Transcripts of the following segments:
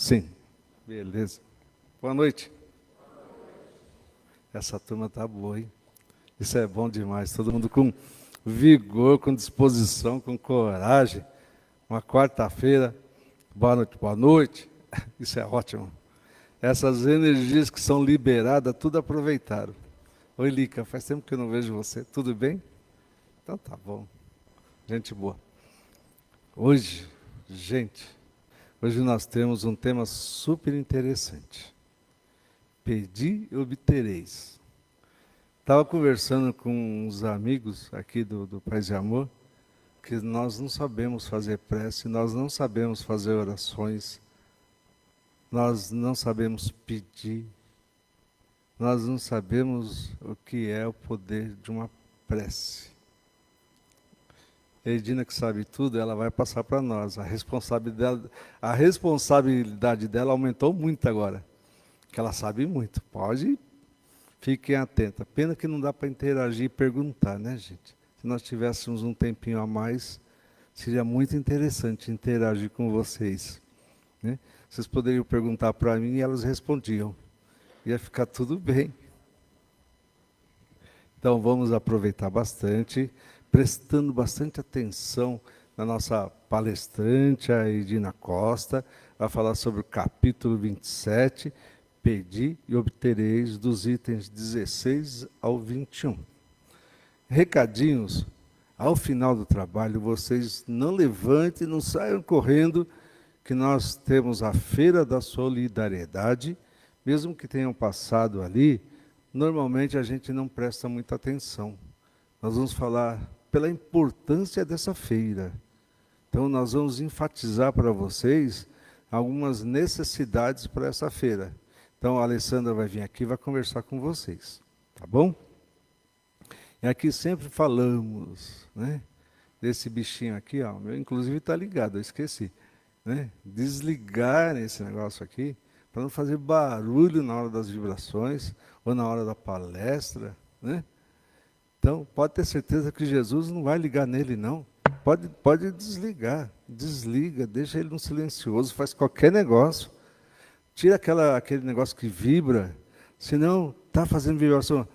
Sim. Beleza. Boa noite. Essa turma tá boa, hein? Isso é bom demais. Todo mundo com vigor, com disposição, com coragem. Uma quarta-feira. Boa noite, boa noite. Isso é ótimo. Essas energias que são liberadas, tudo aproveitaram. Oi, Lica, faz tempo que eu não vejo você. Tudo bem? Então tá bom. Gente boa. Hoje, gente, hoje nós temos um tema super interessante. Pedi e obtereis. Estava conversando com uns amigos aqui do Paz e Amor, que nós não sabemos fazer prece, nós não sabemos fazer orações, nós não sabemos pedir, nós não sabemos o que é o poder de uma prece. A Edina, que sabe tudo, ela vai passar para nós. A responsabilidade dela aumentou muito agora, que ela sabe muito. Pode, fiquem atentos. Pena que não dá para interagir e perguntar, né, gente? Se nós tivéssemos um tempinho a mais, seria muito interessante interagir com vocês, né? Vocês poderiam perguntar para mim e elas respondiam. Ia ficar tudo bem. Então vamos aproveitar bastante, prestando bastante atenção na nossa palestrante, a Edina Costa, vai falar sobre o capítulo 27, Pedi e obtereis, dos itens 16 ao 21. Recadinhos, ao final do trabalho, vocês não levantem, não saiam correndo, que nós temos a Feira da Solidariedade, mesmo que tenham passado ali, normalmente a gente não presta muita atenção. Nós vamos falar pela importância dessa feira. Então, nós vamos enfatizar para vocês algumas necessidades para essa feira. Então, a Alessandra vai vir aqui e vai conversar com vocês, tá bom? E aqui sempre falamos, né, desse bichinho aqui, ó, meu inclusive está ligado, eu esqueci, né? Desligar esse negócio aqui, para não fazer barulho na hora das vibrações, ou na hora da palestra, né? Então, pode ter certeza que Jesus não vai ligar nele, não. Pode desligar, desliga, deixa ele no silencioso, faz qualquer negócio. Tira aquele negócio que vibra, senão está fazendo vibração,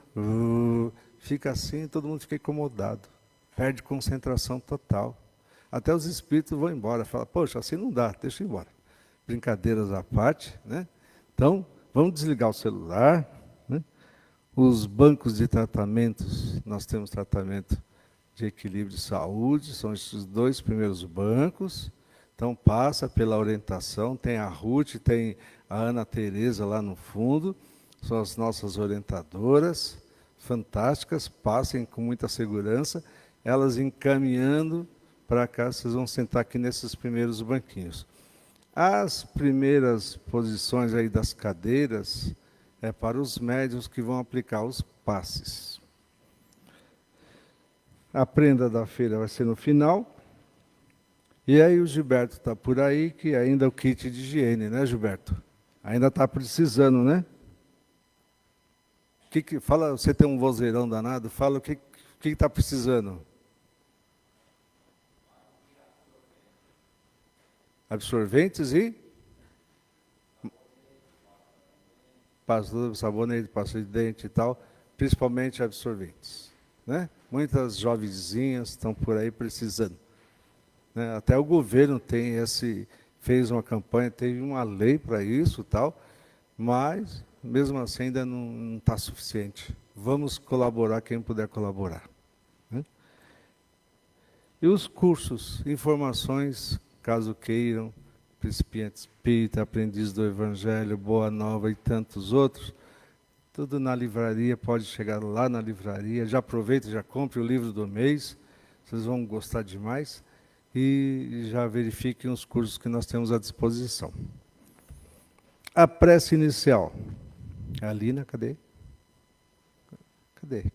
fica assim, todo mundo fica incomodado, perde concentração total. Até os espíritos vão embora, falam, poxa, assim não dá, deixa eu ir embora. Brincadeiras à parte, né? Então, vamos desligar o celular, né? Os bancos de tratamentos, nós temos tratamento de equilíbrio de saúde, são esses dois primeiros bancos. Então, passa pela orientação, tem a Ruth, tem a Ana Tereza lá no fundo, são as nossas orientadoras, fantásticas, passem com muita segurança, elas encaminhando para cá, vocês vão sentar aqui nesses primeiros banquinhos. As primeiras posições aí das cadeiras é para os médiuns que vão aplicar os passes. A prenda da feira vai ser no final. E aí o Gilberto está por aí, que ainda é o kit de higiene, né, Gilberto? Ainda está precisando, né? Fala, você tem um vozeirão danado, fala o que está precisando. Absorventes e sabonete, pasta de dente e tal, principalmente absorventes, né? Muitas jovenzinhas estão por aí precisando, né? Até o governo fez uma campanha, teve uma lei para isso, tal, mas mesmo assim ainda não está suficiente. Vamos colaborar quem puder colaborar, né? E os cursos, informações, caso queiram, Principiante Espírita, Aprendiz do Evangelho, Boa Nova e tantos outros, tudo na livraria, pode chegar lá na livraria, já aproveita, já compre o livro do mês, vocês vão gostar demais, e já verifiquem os cursos que nós temos à disposição. A prece inicial. A Lina, cadê?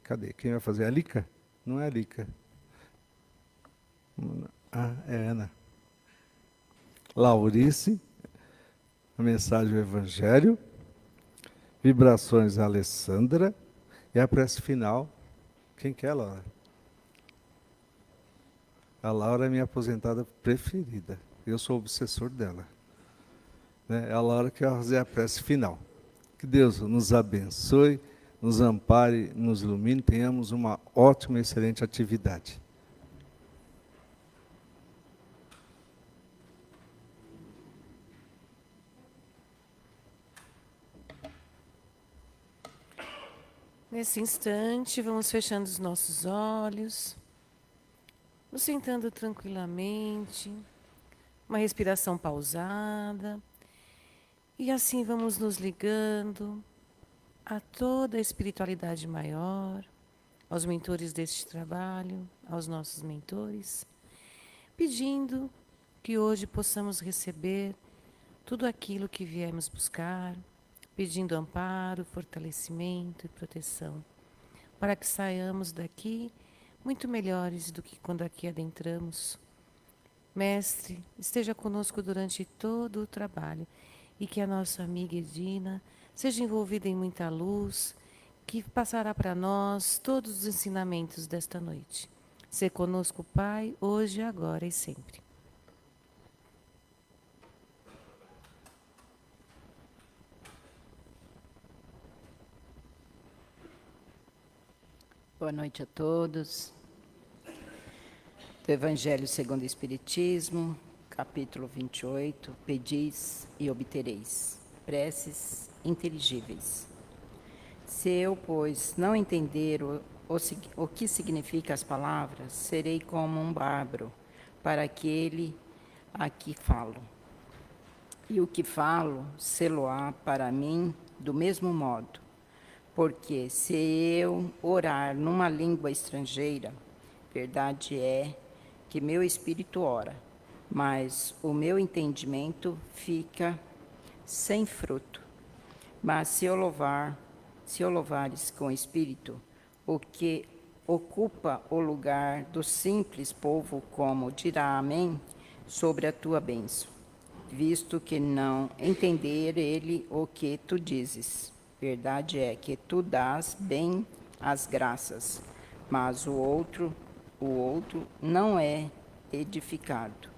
Cadê? Quem vai fazer? A Lica? Não é a Lica. Ah, é a Ana. Laurice, a mensagem do Evangelho, vibrações a Alessandra, e a prece final, quem que é, Laura? A Laura é minha aposentada preferida, eu sou o obsessor dela. né? É a hora que eu vou fazer a prece final. Que Deus nos abençoe, nos ampare, nos ilumine, tenhamos uma ótima e excelente atividade. Nesse instante, vamos fechando os nossos olhos, nos sentando tranquilamente, uma respiração pausada, e assim vamos nos ligando a toda a espiritualidade maior, aos mentores deste trabalho, aos nossos mentores, pedindo que hoje possamos receber tudo aquilo que viemos buscar, pedindo amparo, fortalecimento e proteção, para que saiamos daqui muito melhores do que quando aqui adentramos. Mestre, esteja conosco durante todo o trabalho e que a nossa amiga Edina seja envolvida em muita luz, que passará para nós todos os ensinamentos desta noite. Sê conosco, Pai, hoje, agora e sempre. Boa noite a todos. Do Evangelho segundo o Espiritismo, capítulo 28, pedis e obtereis, preces inteligíveis. Se eu, pois, não entender o que significa as palavras, serei como um bárbaro para aquele a que falo. E o que falo, sê-lo-á para mim do mesmo modo. Porque se eu orar numa língua estrangeira, verdade é que meu espírito ora, mas o meu entendimento fica sem fruto. Mas se eu louvares com espírito, o que ocupa o lugar do simples povo, como dirá amém sobre a tua bênção, visto que não entender ele o que tu dizes. Verdade é que tu dás bem as graças, mas o outro não é edificado.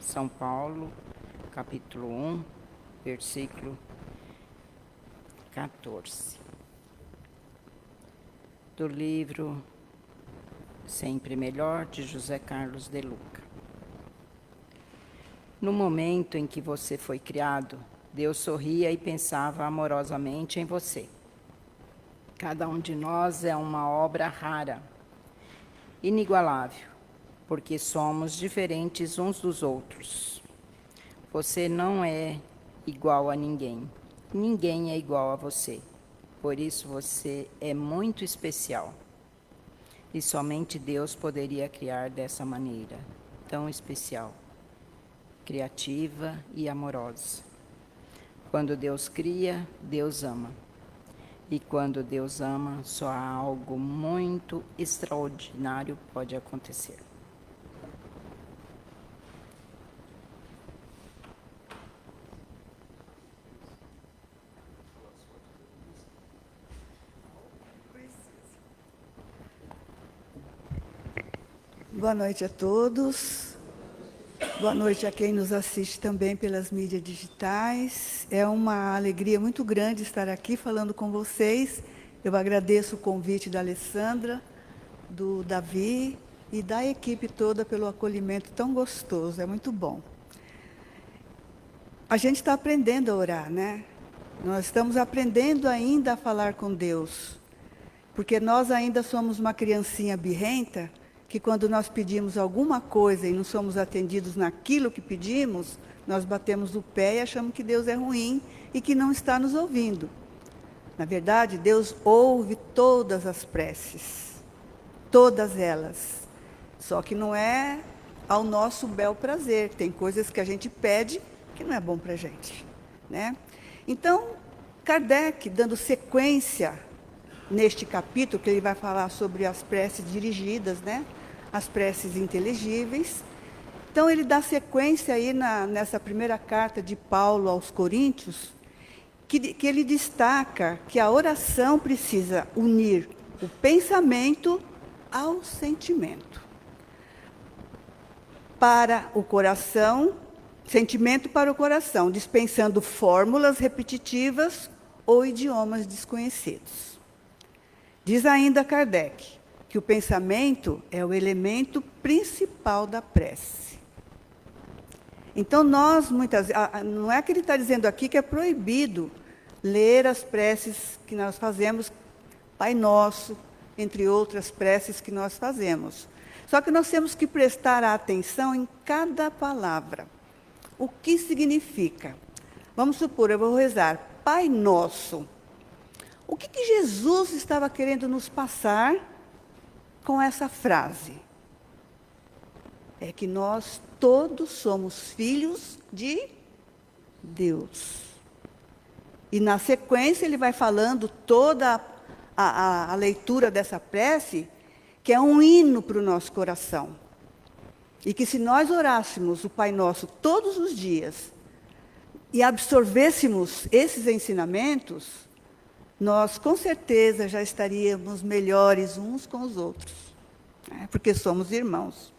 São Paulo, capítulo 1, versículo 14. Do livro Sempre Melhor, de José Carlos de Luca. No momento em que você foi criado, Deus sorria e pensava amorosamente em você. Cada um de nós é uma obra rara, inigualável, porque somos diferentes uns dos outros. Você não é igual a ninguém. Ninguém é igual a você. Por isso você é muito especial. E somente Deus poderia criar dessa maneira, tão especial, criativa e amorosa. Quando Deus cria, Deus ama. E quando Deus ama, só há algo muito extraordinário pode acontecer. Boa noite a todos. Boa noite a quem nos assiste também pelas mídias digitais. É uma alegria muito grande estar aqui falando com vocês. Eu agradeço o convite da Alessandra, do Davi e da equipe toda pelo acolhimento tão gostoso. É muito bom. A gente está aprendendo a orar, né? Nós estamos aprendendo ainda a falar com Deus. Porque nós ainda somos uma criancinha birrenta, que quando nós pedimos alguma coisa e não somos atendidos naquilo que pedimos, nós batemos o pé e achamos que Deus é ruim e que não está nos ouvindo. Na verdade, Deus ouve todas as preces, todas elas. Só que não é ao nosso bel prazer. Tem coisas que a gente pede que não é bom para a gente, né? Então, Kardec, dando sequência neste capítulo, que ele vai falar sobre as preces dirigidas, né? As preces inteligíveis. Então, ele dá sequência aí nessa primeira carta de Paulo aos Coríntios, que ele destaca que a oração precisa unir o pensamento ao sentimento. Para o coração sentimento para o coração, dispensando fórmulas repetitivas ou idiomas desconhecidos. Diz ainda Kardec que o pensamento é o elemento principal da prece. Então, nós, muitas vezes, não é que ele está dizendo aqui que é proibido ler as preces que nós fazemos, Pai Nosso, entre outras preces que nós fazemos. Só que nós temos que prestar atenção em cada palavra. O que significa? Vamos supor, eu vou rezar, Pai Nosso. O que Jesus estava querendo nos passar com essa frase? É que nós todos somos filhos de Deus. E na sequência ele vai falando toda a leitura dessa prece, que é um hino para o nosso coração. E que se nós orássemos o Pai Nosso todos os dias e absorvêssemos esses ensinamentos, nós com certeza já estaríamos melhores uns com os outros, né? Porque somos irmãos.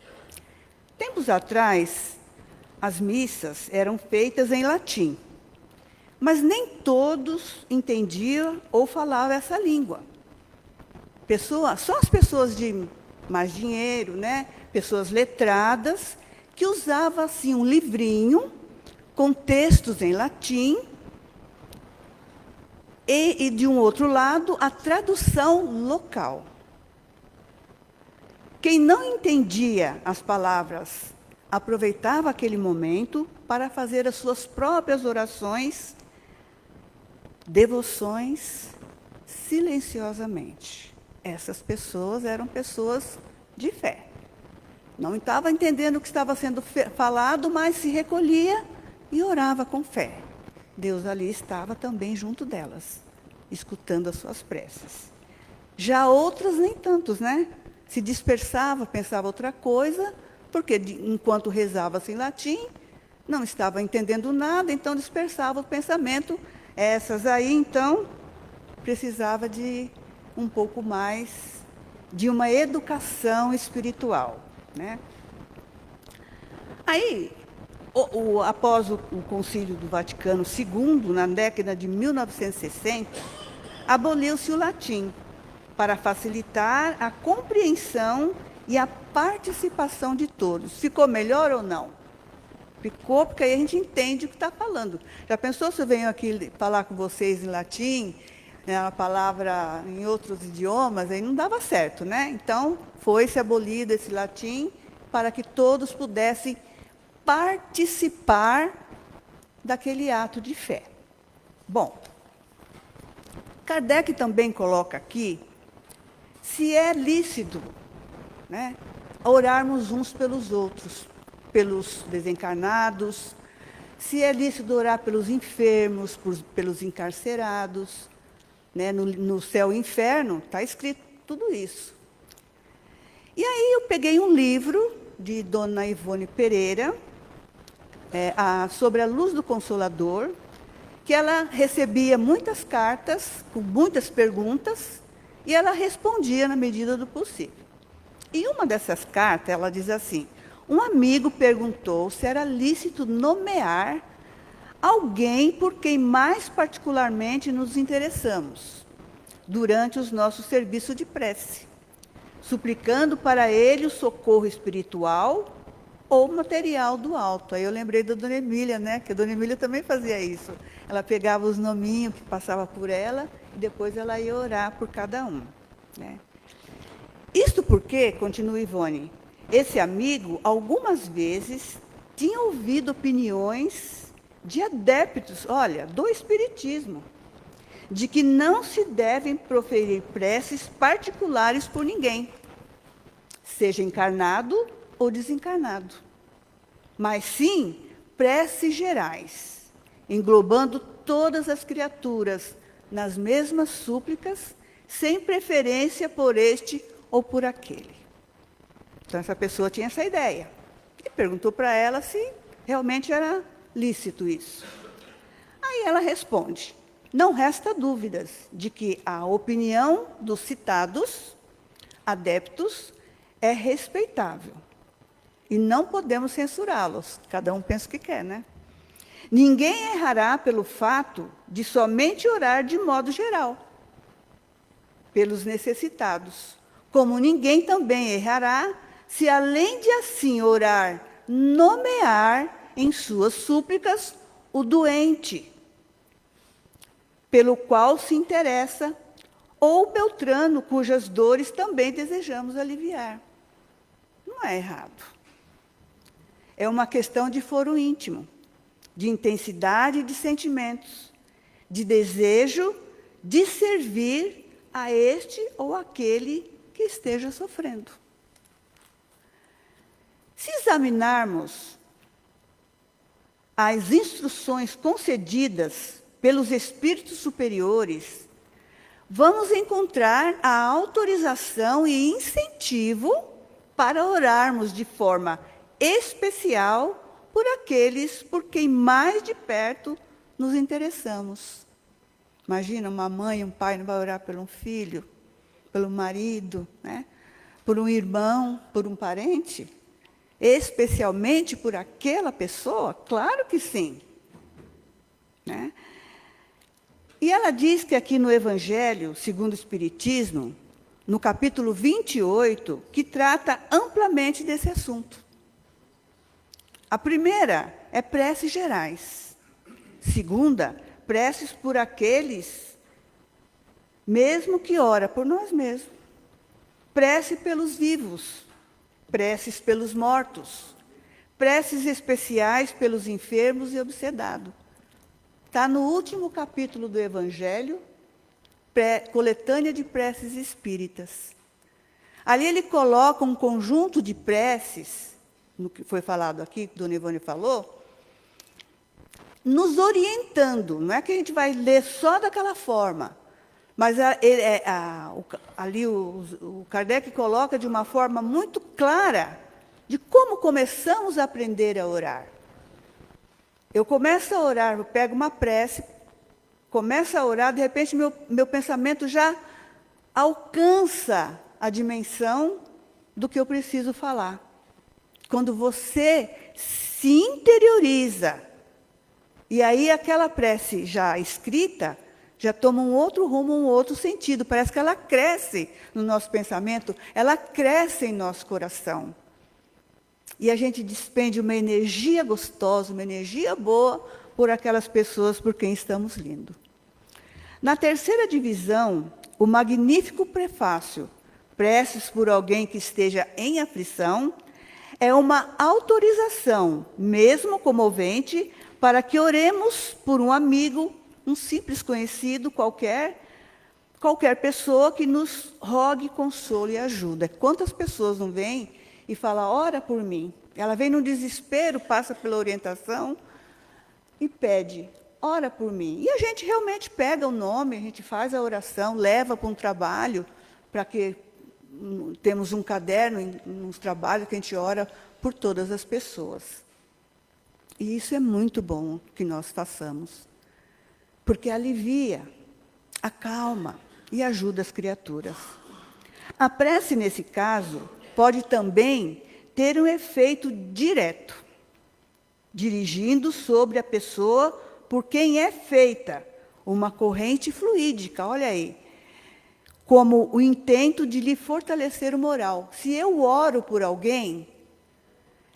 Tempos atrás, as missas eram feitas em latim, mas nem todos entendiam ou falavam essa língua. Só as pessoas de mais dinheiro, né? Pessoas letradas, que usavam assim um livrinho com textos em latim e de um outro lado, a tradução local. Quem não entendia as palavras, aproveitava aquele momento para fazer as suas próprias orações, devoções, silenciosamente. Essas pessoas eram pessoas de fé. Não estava entendendo o que estava sendo falado, mas se recolhia e orava com fé. Deus ali estava também junto delas, escutando as suas preces. Já outras nem tantos, né? Se dispersava, pensava outra coisa, porque enquanto rezava-se em latim, não estava entendendo nada, então dispersava o pensamento. Essas aí, então, precisava de um pouco mais de uma educação espiritual, né? Aí, após o Concílio do Vaticano II, na década de 1960, aboliu-se o latim para facilitar a compreensão e a participação de todos. Ficou melhor ou não? Ficou, porque aí a gente entende o que está falando. Já pensou se eu venho aqui falar com vocês em latim, a palavra em outros idiomas, aí não dava certo, né? Então, foi-se abolido esse latim para que todos pudessem participar daquele ato de fé. Bom, Kardec também coloca aqui se é lícito, né, orarmos uns pelos outros, pelos desencarnados, se é lícito orar pelos enfermos, pelos encarcerados, né, no céu e inferno, está escrito tudo isso. E aí eu peguei um livro de Dona Ivone Pereira, sobre a luz do Consolador, que ela recebia muitas cartas, com muitas perguntas, e ela respondia na medida do possível. E uma dessas cartas, ela diz assim: um amigo perguntou se era lícito nomear alguém por quem mais particularmente nos interessamos, durante os nossos serviços de prece, suplicando para ele o socorro espiritual ou material do alto. Aí eu lembrei da Dona Emília, né? Que a Dona Emília também fazia isso. Ela pegava os nominhos que passava por ela e depois ela ia orar por cada um, né? Isto porque, continua Ivone, esse amigo, algumas vezes, tinha ouvido opiniões de adeptos, olha, do Espiritismo, de que não se devem proferir preces particulares por ninguém, seja encarnado ou desencarnado, mas sim preces gerais, englobando todas as criaturas nas mesmas súplicas, sem preferência por este ou por aquele. Então, essa pessoa tinha essa ideia. E perguntou para ela se realmente era lícito isso. Aí ela responde: não resta dúvidas de que a opinião dos citados adeptos é respeitável. E não podemos censurá-los. Cada um pensa o que quer, né? Ninguém errará pelo fato de somente orar de modo geral, pelos necessitados. Como ninguém também errará se, além de assim orar, nomear em suas súplicas o doente, pelo qual se interessa, ou Beltrano, cujas dores também desejamos aliviar. Não é errado. É uma questão de foro íntimo, de intensidade de sentimentos, de desejo de servir a este ou aquele que esteja sofrendo. Se examinarmos as instruções concedidas pelos espíritos superiores, vamos encontrar a autorização e incentivo para orarmos de forma especial por aqueles por quem mais de perto nos interessamos. Imagina, uma mãe, um pai não vai orar por um filho, pelo marido, né? Por um irmão, por um parente? Especialmente por aquela pessoa? Claro que sim. Né? E ela diz que aqui no Evangelho, segundo o Espiritismo, no capítulo 28, que trata amplamente desse assunto. A primeira é preces gerais. Segunda, preces por aqueles, mesmo que ora por nós mesmos. Prece pelos vivos, preces pelos mortos, preces especiais pelos enfermos e obsedados. Está no último capítulo do Evangelho, coletânea de preces espíritas. Ali ele coloca um conjunto de preces, no que foi falado aqui, que a Dona Ivone falou, nos orientando. Não é que a gente vai ler só daquela forma, mas ali o Kardec coloca de uma forma muito clara de como começamos a aprender a orar. Eu começo a orar, eu pego uma prece, começo a orar, de repente meu pensamento já alcança a dimensão do que eu preciso falar. Quando você se interioriza, e aí aquela prece já escrita, já toma um outro rumo, um outro sentido. Parece que ela cresce no nosso pensamento, ela cresce em nosso coração. E a gente despende uma energia gostosa, uma energia boa por aquelas pessoas por quem estamos lindo. Na terceira divisão, o magnífico prefácio, preces por alguém que esteja em aflição, é uma autorização, mesmo comovente, para que oremos por um amigo, um simples conhecido, qualquer pessoa que nos rogue consolo e ajuda. Quantas pessoas não vêm e falam, ora por mim? Ela vem num desespero, passa pela orientação e pede, ora por mim. E a gente realmente pega o nome, a gente faz a oração, leva para um trabalho, para que temos um caderno, uns trabalhos que a gente ora por todas as pessoas. E isso é muito bom que nós façamos, porque alivia, acalma e ajuda as criaturas. A prece, nesse caso, pode também ter um efeito direto, dirigindo sobre a pessoa por quem é feita uma corrente fluídica, olha aí, como o intento de lhe fortalecer o moral. Se eu oro por alguém,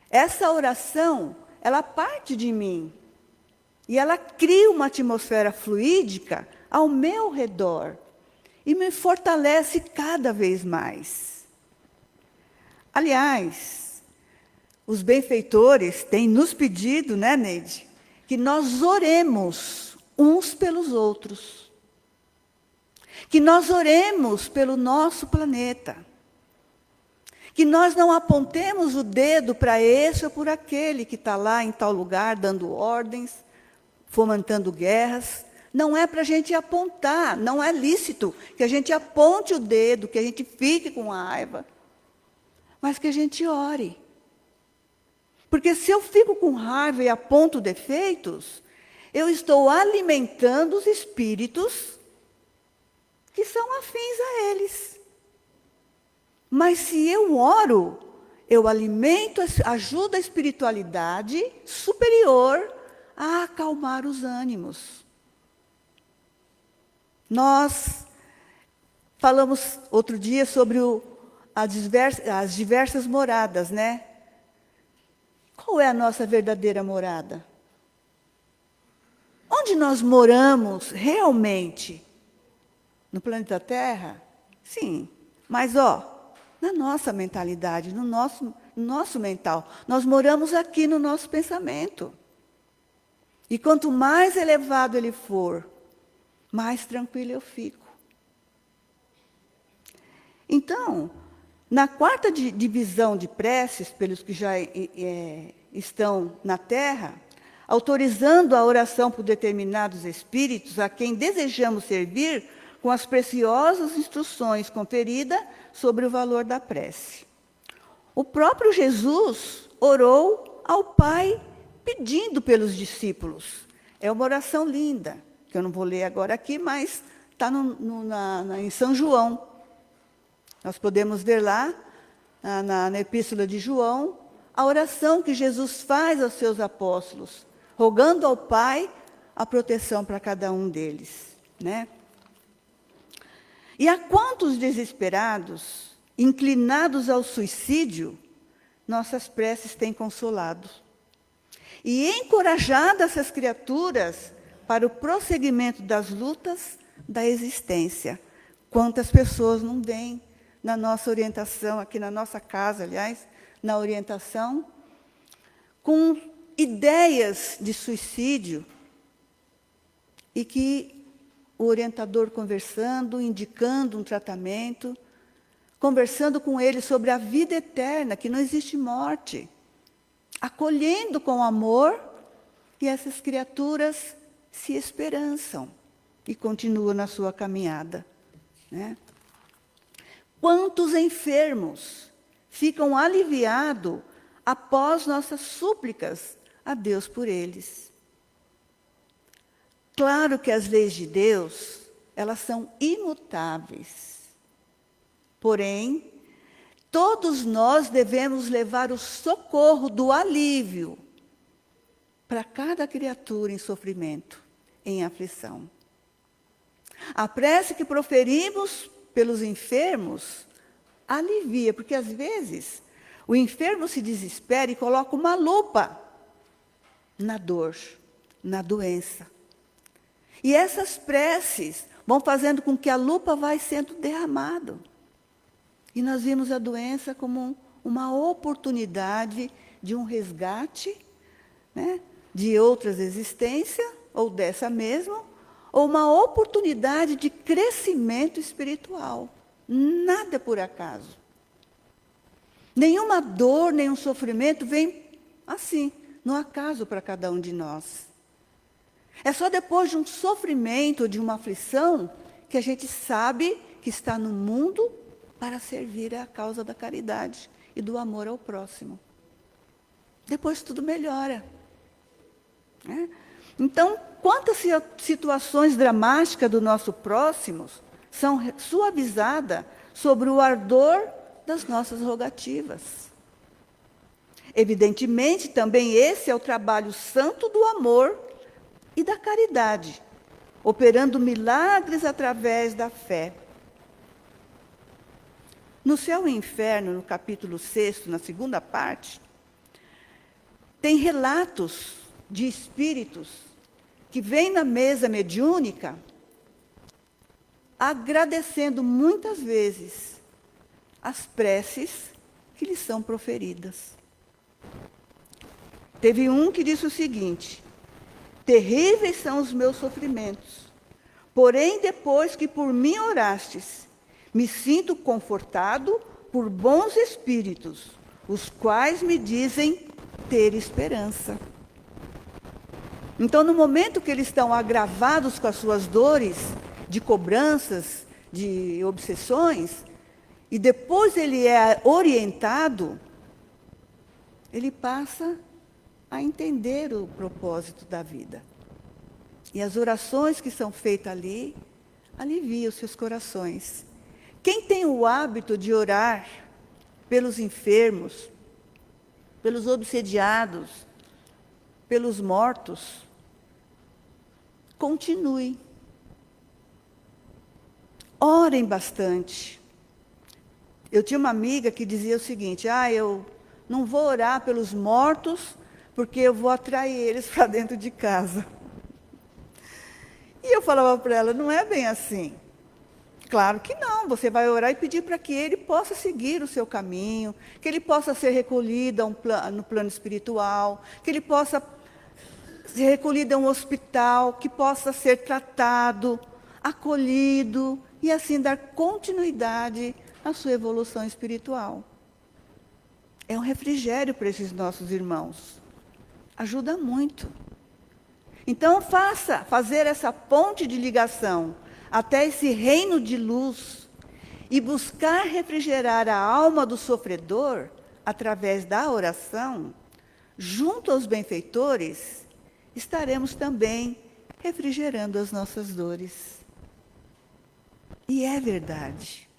essa oração, ela parte de mim, e ela cria uma atmosfera fluídica ao meu redor, e me fortalece cada vez mais. Aliás, os benfeitores têm nos pedido, né, Neide, que nós oremos uns pelos outros. Que nós oremos pelo nosso planeta. Que nós não apontemos o dedo para esse ou por aquele que está lá em tal lugar, dando ordens, fomentando guerras. Não é para a gente apontar, não é lícito que a gente aponte o dedo, que a gente fique com raiva, mas que a gente ore. Porque se eu fico com raiva e aponto defeitos, eu estou alimentando os espíritos que são afins a eles. Mas se eu oro, eu alimento, ajudo a espiritualidade superior a acalmar os ânimos. Nós falamos outro dia sobre as diversas moradas, né? Qual é a nossa verdadeira morada? Onde nós moramos realmente? No planeta Terra? Sim. Mas, na nossa mentalidade, no nosso mental. Nós moramos aqui no nosso pensamento. E quanto mais elevado ele for, mais tranquilo eu fico. Então, na quarta divisão de preces, pelos que já estão na Terra, autorizando a oração por determinados espíritos a quem desejamos servir com as preciosas instruções conferidas sobre o valor da prece. O próprio Jesus orou ao Pai pedindo pelos discípulos. É uma oração linda, que eu não vou ler agora aqui, mas está em São João. Nós podemos ver lá, na Epístola de João, a oração que Jesus faz aos seus apóstolos, rogando ao Pai a proteção para cada um deles, né? E a quantos desesperados, inclinados ao suicídio, nossas preces têm consolado. E encorajado essas criaturas para o prosseguimento das lutas da existência. Quantas pessoas não vêm na nossa orientação, aqui na nossa casa, aliás, na orientação, com ideias de suicídio, e que o orientador conversando, indicando um tratamento, conversando com ele sobre a vida eterna, que não existe morte, acolhendo com amor, e essas criaturas se esperançam e continuam na sua caminhada, né? Quantos enfermos ficam aliviados após nossas súplicas a Deus por eles? Claro que as leis de Deus, elas são imutáveis. Porém, todos nós devemos levar o socorro do alívio para cada criatura em sofrimento, em aflição. A prece que proferimos pelos enfermos alivia, porque às vezes o enfermo se desespera e coloca uma lupa na dor, na doença. E essas preces vão fazendo com que a lupa vai sendo derramada. E nós vimos a doença como uma oportunidade de um resgate, né, de outras existências, ou dessa mesma, ou uma oportunidade de crescimento espiritual. Nada por acaso. Nenhuma dor, nenhum sofrimento vem assim, no acaso para cada um de nós. É só depois de um sofrimento, de uma aflição, que a gente sabe que está no mundo para servir à causa da caridade e do amor ao próximo. Depois tudo melhora, né? Então, quantas situações dramáticas do nosso próximo são suavizadas sobre o ardor das nossas rogativas. Evidentemente, também esse é o trabalho santo do amor e da caridade, operando milagres através da fé. No Céu e Inferno, no capítulo 6, na segunda parte, tem relatos de espíritos que vêm na mesa mediúnica agradecendo muitas vezes as preces que lhes são proferidas. Teve um que disse o seguinte: terríveis são os meus sofrimentos, porém depois que por mim orastes, me sinto confortado por bons espíritos, os quais me dizem ter esperança. Então, no momento que eles estão agravados com as suas dores, de cobranças, de obsessões, e depois ele é orientado, ele passa a entender o propósito da vida. E as orações que são feitas ali, aliviam os seus corações. Quem tem o hábito de orar pelos enfermos, pelos obsediados, pelos mortos. Continue. Orem bastante. Eu tinha uma amiga que dizia o seguinte: eu não vou orar pelos mortos, porque eu vou atrair eles para dentro de casa. E eu falava para ela: não é bem assim. Claro que não, você vai orar e pedir para que ele possa seguir o seu caminho, que ele possa ser recolhido no plano espiritual, que ele possa ser recolhido a um hospital, que possa ser tratado, acolhido, e assim dar continuidade à sua evolução espiritual. É um refrigério para esses nossos irmãos. Ajuda muito. Então, fazer essa ponte de ligação até esse reino de luz e buscar refrigerar a alma do sofredor através da oração, junto aos benfeitores, estaremos também refrigerando as nossas dores. E é verdade.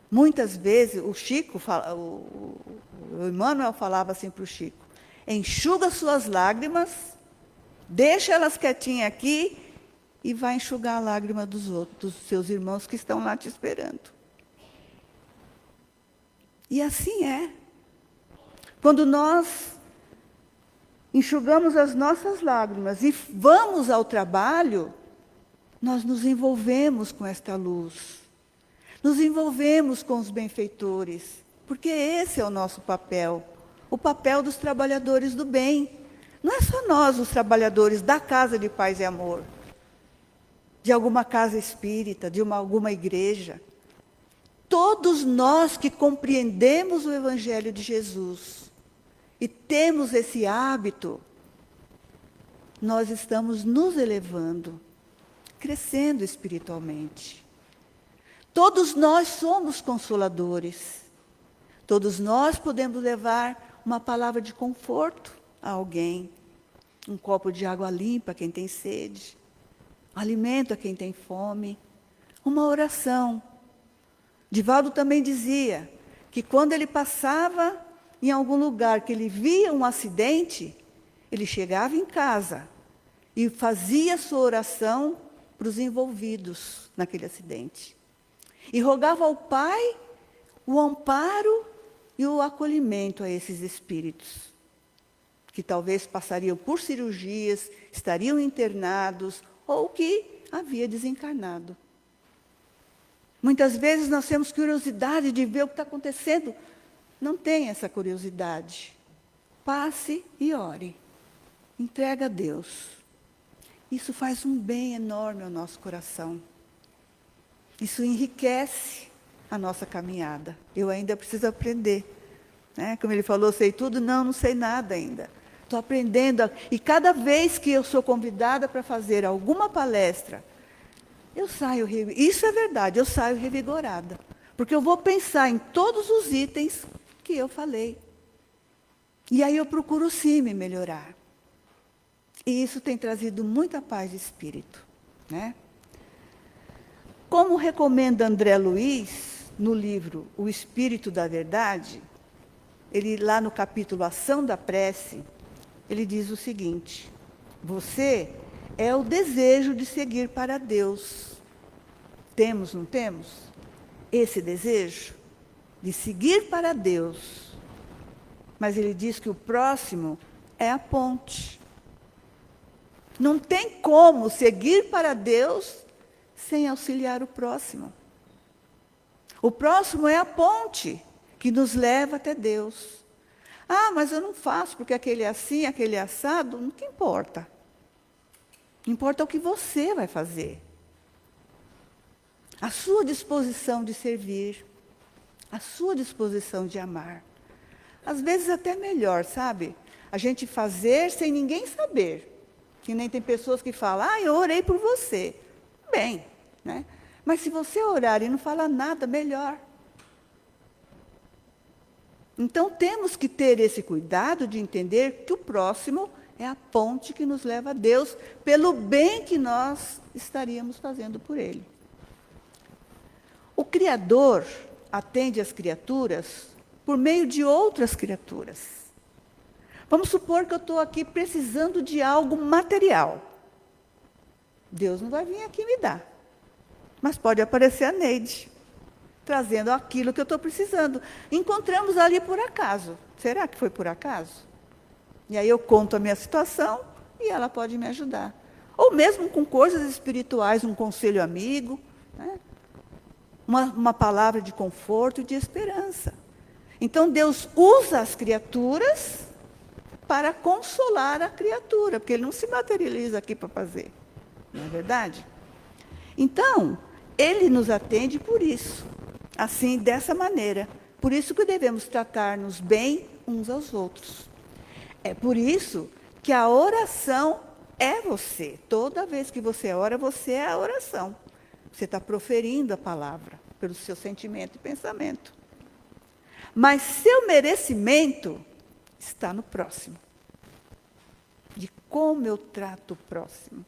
Muitas vezes o Chico, o Emmanuel falava assim para o Chico: enxuga suas lágrimas, deixa elas quietinhas aqui e vai enxugar a lágrima dos outros, dos seus irmãos que estão lá te esperando. E assim é. Quando nós enxugamos as nossas lágrimas e vamos ao trabalho, nós nos envolvemos com esta luz. Nos envolvemos com os benfeitores, porque esse é o nosso papel, o papel dos trabalhadores do bem. Não é só nós, os trabalhadores da Casa de Paz e Amor, de alguma casa espírita, de alguma igreja. Todos nós que compreendemos o Evangelho de Jesus e temos esse hábito, nós estamos nos elevando, crescendo espiritualmente. Todos nós somos consoladores. Todos nós podemos levar uma palavra de conforto a alguém, um copo de água limpa a quem tem sede, alimento a quem tem fome, uma oração. Divaldo também dizia que quando ele passava em algum lugar que ele via um acidente, ele chegava em casa e fazia sua oração para os envolvidos naquele acidente. E rogava ao Pai o amparo e o acolhimento a esses espíritos, que talvez passariam por cirurgias, estariam internados, ou que havia desencarnado. Muitas vezes nós temos curiosidade de ver o que está acontecendo. Não tenha essa curiosidade. Passe e ore. Entrega a Deus. Isso faz um bem enorme ao nosso coração. Isso enriquece a nossa caminhada. Eu ainda preciso aprender. Né? Como ele falou, sei tudo? Não sei nada ainda. Estou aprendendo. E cada vez que eu sou convidada para fazer alguma palestra, eu saio, isso é verdade, eu saio revigorada. Porque eu vou pensar em todos os itens que eu falei. E aí eu procuro sim me melhorar. E isso tem trazido muita paz de espírito. Né? Como recomenda André Luiz, no livro O Espírito da Verdade, ele lá no capítulo Ação da Prece, ele diz o seguinte: você é o desejo de seguir para Deus. Temos, não temos? Esse desejo de seguir para Deus. Mas ele diz que o próximo é a ponte. Não tem como seguir para Deus sem auxiliar o próximo. O próximo é a ponte que nos leva até Deus. Ah, mas eu não faço porque aquele é assim, aquele é assado. Não que importa. Importa o que você vai fazer. A sua disposição de servir. A sua disposição de amar. Às vezes até melhor, sabe? A gente fazer sem ninguém saber. Que nem tem pessoas que falam: eu orei por você. Bem, né? Mas se você orar e não falar nada, melhor. Então temos que ter esse cuidado de entender que o próximo é a ponte que nos leva a Deus, pelo bem que nós estaríamos fazendo por Ele. O Criador atende as criaturas por meio de outras criaturas. Vamos supor que eu estou aqui precisando de algo material. Deus não vai vir aqui me dar. Mas pode aparecer a Neide, trazendo aquilo que eu estou precisando. Encontramos ali por acaso. Será que foi por acaso? E aí eu conto a minha situação e ela pode me ajudar. Ou mesmo com coisas espirituais, um conselho amigo, né? Uma palavra de conforto e de esperança. Então Deus usa as criaturas para consolar a criatura, porque Ele não se materializa aqui para fazer. Não é verdade? Então, Ele nos atende por isso. Assim, dessa maneira. Por isso que devemos tratar-nos bem uns aos outros. É por isso que a oração é você. Toda vez que você ora, você é a oração. Você está proferindo a palavra pelo seu sentimento e pensamento. Mas seu merecimento está no próximo. De como eu trato o próximo.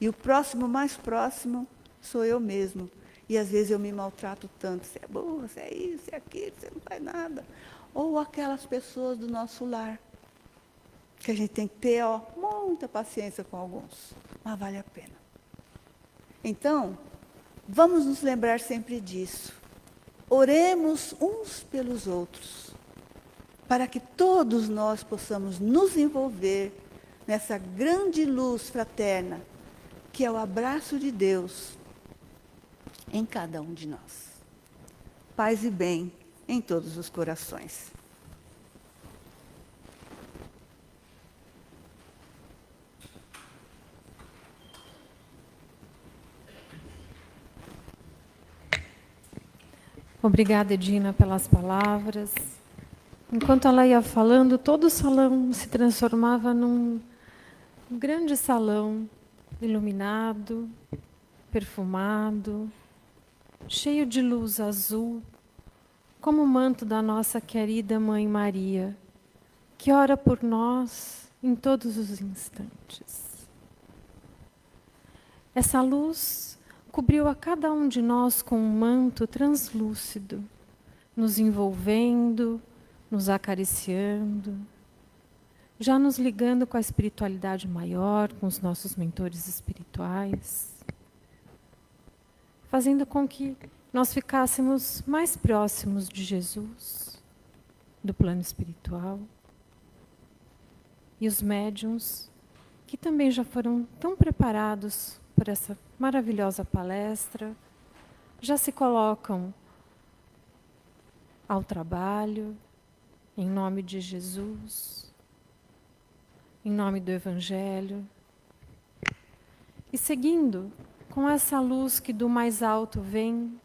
E o próximo mais próximo sou eu mesmo. E às vezes eu me maltrato tanto. Você é burra, você é isso, você é aquilo, você não faz nada. Ou aquelas pessoas do nosso lar. Que a gente tem que ter muita paciência com alguns. Mas vale a pena. Então, vamos nos lembrar sempre disso. Oremos uns pelos outros. Para que todos nós possamos nos envolver nessa grande luz fraterna, que é o abraço de Deus em cada um de nós. Paz e bem em todos os corações. Obrigada, Edina, pelas palavras. Enquanto ela ia falando, todo o salão se transformava num grande salão iluminado, perfumado, cheio de luz azul, como o manto da nossa querida Mãe Maria, que ora por nós em todos os instantes. Essa luz cobriu a cada um de nós com um manto translúcido, nos envolvendo, nos acariciando, já nos ligando com a espiritualidade maior, com os nossos mentores espirituais, fazendo com que nós ficássemos mais próximos de Jesus, do plano espiritual. E os médiuns, que também já foram tão preparados por essa maravilhosa palestra, já se colocam ao trabalho, em nome de Jesus, em nome do Evangelho, e seguindo com essa luz que do mais alto vem,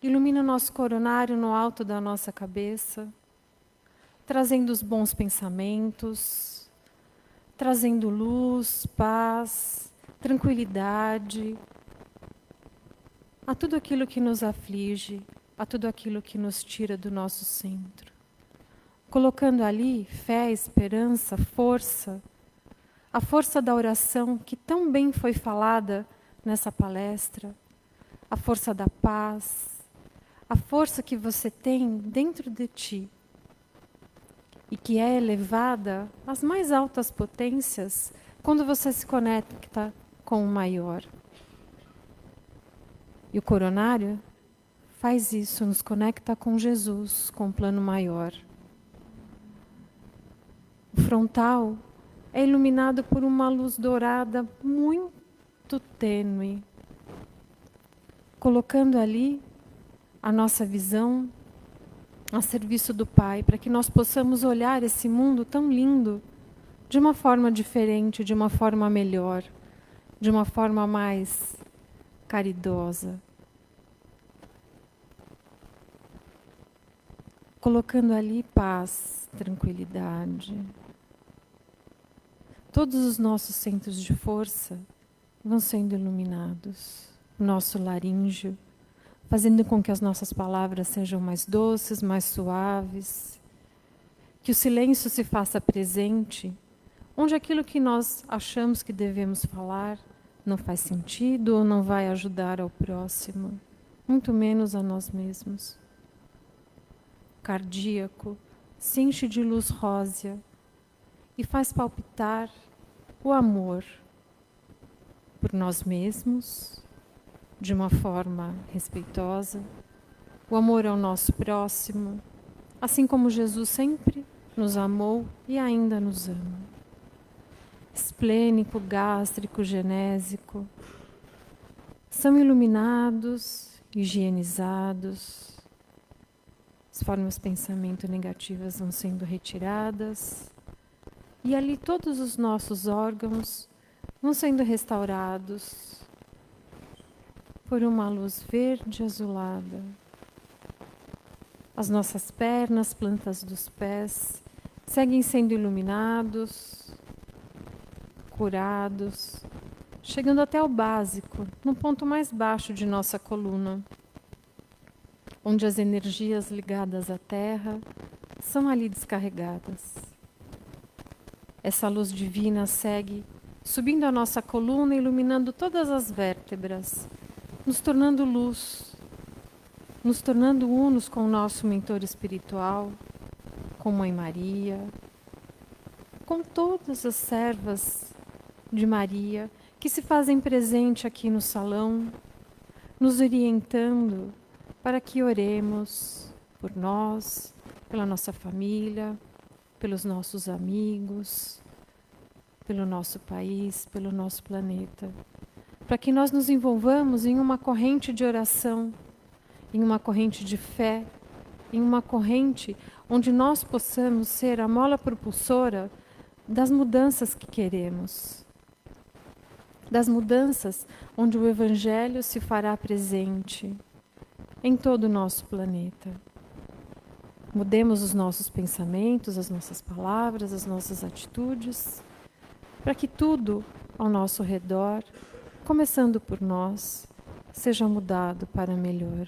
ilumina o nosso coronário no alto da nossa cabeça, trazendo os bons pensamentos, trazendo luz, paz, tranquilidade a tudo aquilo que nos aflige, a tudo aquilo que nos tira do nosso centro. Colocando ali fé, esperança, força, a força da oração que tão bem foi falada nessa palestra, a força da paz, a força que você tem dentro de ti e que é elevada às mais altas potências quando você se conecta com o maior. E o coronário faz isso, nos conecta com Jesus, com o plano maior. O frontal é iluminado por uma luz dourada muito tênue, colocando ali a nossa visão a serviço do Pai, para que nós possamos olhar esse mundo tão lindo de uma forma diferente, de uma forma melhor, de uma forma mais caridosa. Colocando ali paz, tranquilidade. Todos os nossos centros de força vão sendo iluminados. O nosso laríngeo, fazendo com que as nossas palavras sejam mais doces, mais suaves. Que o silêncio se faça presente, onde aquilo que nós achamos que devemos falar não faz sentido ou não vai ajudar ao próximo, muito menos a nós mesmos. cardíaco se enche de luz rósea e faz palpitar o amor por nós mesmos, de uma forma respeitosa, o amor ao nosso próximo, assim como Jesus sempre nos amou e ainda nos ama. Esplênico, gástrico, genésico, são iluminados, higienizados, as formas de pensamento negativas vão sendo retiradas, e ali todos os nossos órgãos vão sendo restaurados por uma luz verde azulada. As nossas pernas, plantas dos pés, seguem sendo iluminados, curados, chegando até o básico, no ponto mais baixo de nossa coluna, onde as energias ligadas à Terra são ali descarregadas. Essa luz divina segue subindo a nossa coluna, iluminando todas as vértebras, nos tornando luz, nos tornando unos com o nosso mentor espiritual, com Mãe Maria, com todas as servas de Maria que se fazem presente aqui no salão, nos orientando para que oremos por nós, pela nossa família, pelos nossos amigos, pelo nosso país, pelo nosso planeta, para que nós nos envolvamos em uma corrente de oração, em uma corrente de fé, em uma corrente onde nós possamos ser a mola propulsora das mudanças que queremos, das mudanças onde o Evangelho se fará presente em todo o nosso planeta. Mudemos os nossos pensamentos, as nossas palavras, as nossas atitudes, para que tudo ao nosso redor, começando por nós, seja mudado para melhor.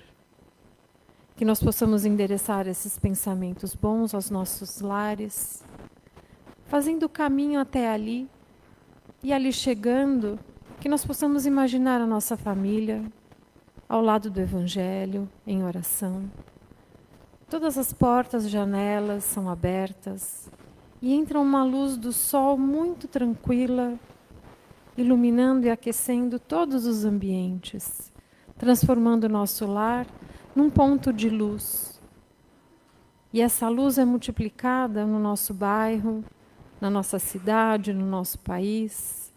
Que nós possamos endereçar esses pensamentos bons aos nossos lares, fazendo o caminho até ali, e ali chegando, que nós possamos imaginar a nossa família ao lado do Evangelho, em oração. Todas as portas, janelas são abertas e entra uma luz do sol muito tranquila, iluminando e aquecendo todos os ambientes, transformando o nosso lar num ponto de luz. E essa luz é multiplicada no nosso bairro, na nossa cidade, no nosso país,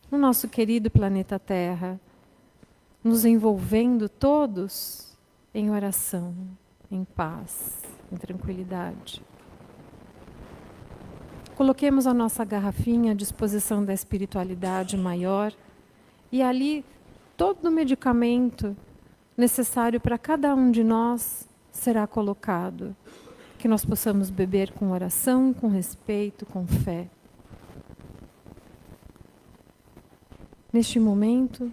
no nosso querido planeta Terra, nos envolvendo todos em oração, em paz, em tranquilidade. Coloquemos a nossa garrafinha à disposição da espiritualidade maior e ali todo o medicamento necessário para cada um de nós será colocado. Que nós possamos beber com oração, com respeito, com fé. Neste momento,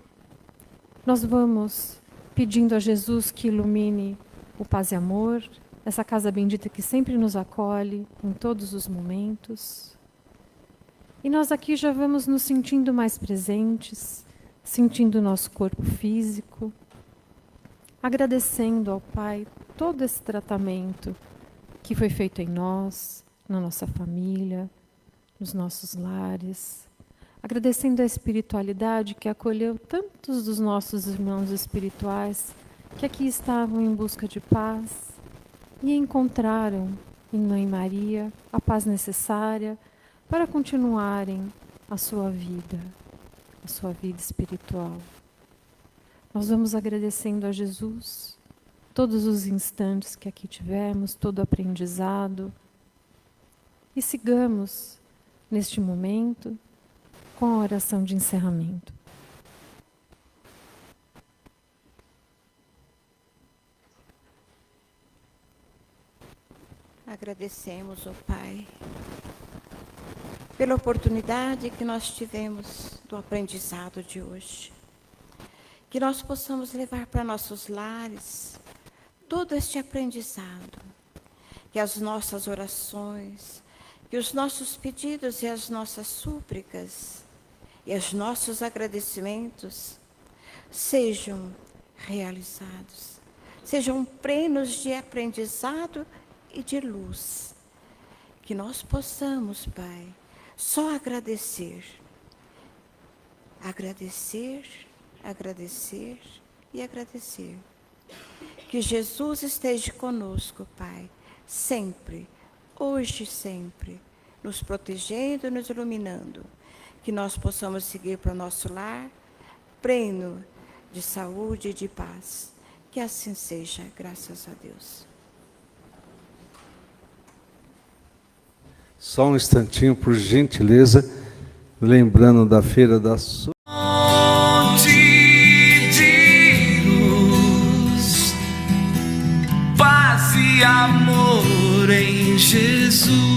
nós vamos pedindo a Jesus que ilumine o paz e amor, essa casa bendita que sempre nos acolhe em todos os momentos. E nós aqui já vamos nos sentindo mais presentes, sentindo o nosso corpo físico, agradecendo ao Pai todo esse tratamento que foi feito em nós, na nossa família, nos nossos lares, agradecendo a espiritualidade que acolheu tantos dos nossos irmãos espirituais que aqui estavam em busca de paz e encontraram em Mãe Maria a paz necessária para continuarem a sua vida espiritual. Nós vamos agradecendo a Jesus todos os instantes que aqui tivemos, todo o aprendizado, e sigamos neste momento com a oração de encerramento. Agradecemos, ó Pai, pela oportunidade que nós tivemos do aprendizado de hoje. Que nós possamos levar para nossos lares todo este aprendizado, que as nossas orações, que os nossos pedidos e as nossas súplicas e os nossos agradecimentos sejam realizados, sejam plenos de aprendizado e de luz. Que nós possamos, Pai, só agradecer. Agradecer, agradecer e agradecer. Que Jesus esteja conosco, Pai, sempre, hoje e sempre, nos protegendo e nos iluminando. Que nós possamos seguir para o nosso lar, pleno de saúde e de paz. Que assim seja, graças a Deus. Só um instantinho, por gentileza, lembrando da Feira da Fonte de luz, paz e amor em Jesus.